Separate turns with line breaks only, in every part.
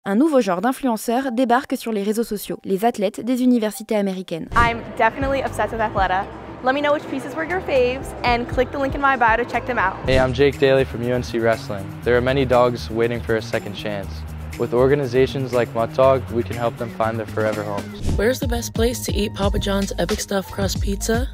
Un nouveau genre d'influenceurs débarque sur les réseaux sociaux, les athlètes des universités américaines.
I'm definitely obsessed with Athleta. Let me know which pieces were your faves and click the link in my bio to check them out.
Hey, I'm Jake Daly from UNC Wrestling. There are many dogs waiting for a second chance. With organizations like Mutt Dog, we can help them find their forever homes.
Where's the best place to eat Papa John's epic stuffed crust pizza?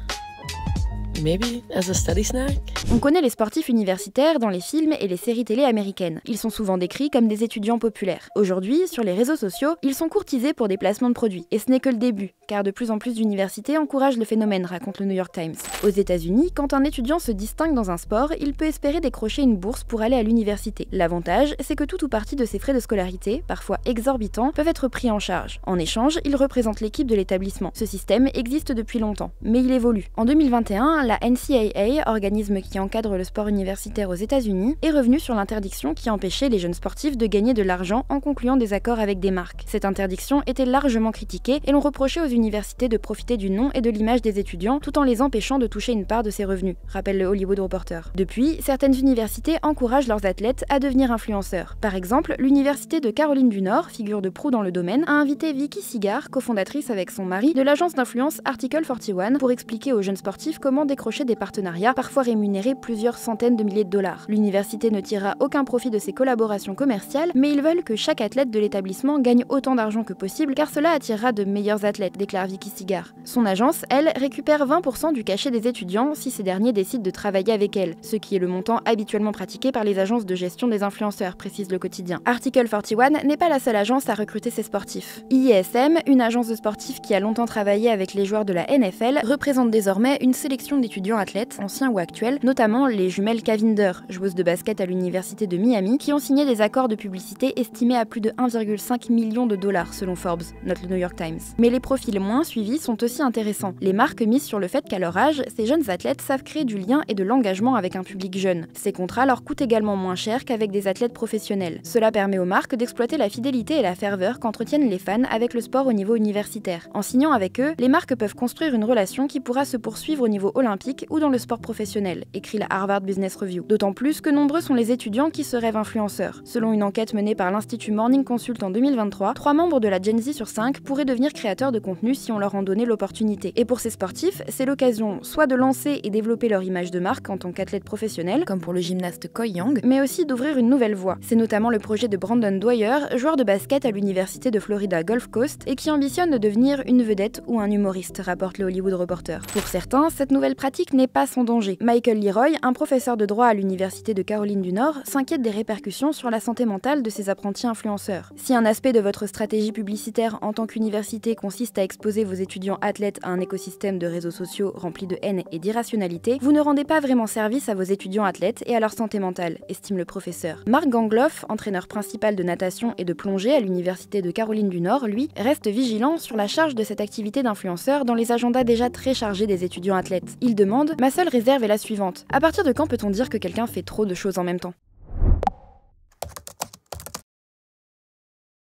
Maybe as a study snack?
On connaît les sportifs universitaires dans les films et les séries télé américaines. Ils sont souvent décrits comme des étudiants populaires. Aujourd'hui, sur les réseaux sociaux, ils sont courtisés pour des placements de produits. Et ce n'est que le début, car de plus en plus d'universités encouragent le phénomène, raconte le New York Times. Aux États-Unis, quand un étudiant se distingue dans un sport, il peut espérer décrocher une bourse pour aller à l'université. L'avantage, c'est que tout ou partie de ses frais de scolarité, parfois exorbitants, peuvent être pris en charge. En échange, il représente l'équipe de l'établissement. Ce système existe depuis longtemps, mais il évolue. En 2021, la NCAA, organisme qui encadre le sport universitaire aux États-Unis, est revenu sur l'interdiction qui empêchait les jeunes sportifs de gagner de l'argent en concluant des accords avec des marques. Cette interdiction était largement critiquée et l'on reprochait aux universités de profiter du nom et de l'image des étudiants tout en les empêchant de toucher une part de ces revenus, rappelle le Hollywood Reporter. Depuis, certaines universités encouragent leurs athlètes à devenir influenceurs. Par exemple, l'université de Caroline du Nord, figure de proue dans le domaine, a invité Vicky Sigard, cofondatrice avec son mari de l'agence d'influence Article 41, pour expliquer aux jeunes sportifs comment décrocher des partenariats, parfois rémunérés plusieurs centaines de milliers de dollars. L'université ne tirera aucun profit de ces collaborations commerciales, mais ils veulent que chaque athlète de l'établissement gagne autant d'argent que possible, car cela attirera de meilleurs athlètes, déclare Vicky Sigard. Son agence, elle, récupère 20% du cachet des étudiants si ces derniers décident de travailler avec elle, ce qui est le montant habituellement pratiqué par les agences de gestion des influenceurs, précise le quotidien. Article 41 n'est pas la seule agence à recruter ses sportifs. IESM, une agence de sportifs qui a longtemps travaillé avec les joueurs de la NFL, représente désormais une sélection d'étudiants athlètes, anciens ou actuels, notamment les jumelles Cavinder, joueuses de basket à l'université de Miami, qui ont signé des accords de publicité estimés à plus de 1,5 million de dollars selon Forbes, note le New York Times. Mais les profils moins suivis sont aussi intéressants. Les marques misent sur le fait qu'à leur âge, ces jeunes athlètes savent créer du lien et de l'engagement avec un public jeune. Ces contrats leur coûtent également moins cher qu'avec des athlètes professionnels. Cela permet aux marques d'exploiter la fidélité et la ferveur qu'entretiennent les fans avec le sport au niveau universitaire. En signant avec eux, les marques peuvent construire une relation qui pourra se poursuivre au niveau olympique ou dans le sport professionnel, écrit la Harvard Business Review. D'autant plus que nombreux sont les étudiants qui se rêvent influenceurs. Selon une enquête menée par l'Institut Morning Consult en 2023, 3 membres de la Gen Z sur 5 pourraient devenir créateurs de contenu si on leur en donnait l'opportunité. Et pour ces sportifs, c'est l'occasion soit de lancer et développer leur image de marque en tant qu'athlète professionnel, comme pour le gymnaste Coy Young, mais aussi d'ouvrir une nouvelle voie. C'est notamment le projet de Brandon Dwyer, joueur de basket à l'université de Florida Gulf Coast, et qui ambitionne de devenir une vedette ou un humoriste, rapporte le Hollywood Reporter. Pour certains, cette nouvelle pratique n'est pas sans danger. Michael Leroy, un professeur de droit à l'université de Caroline du Nord, s'inquiète des répercussions sur la santé mentale de ses apprentis influenceurs. Si un aspect de votre stratégie publicitaire en tant qu'université consiste à exposer vos étudiants athlètes à un écosystème de réseaux sociaux rempli de haine et d'irrationalité, vous ne rendez pas vraiment service à vos étudiants athlètes et à leur santé mentale, estime le professeur. Mark Gangloff, entraîneur principal de natation et de plongée à l'université de Caroline du Nord, lui, reste vigilant sur la charge de cette activité d'influenceur dans les agendas déjà très chargés des étudiants athlètes. Il demande: ma seule réserve est la suivante. À partir de quand peut-on dire que quelqu'un fait trop de choses en même temps ?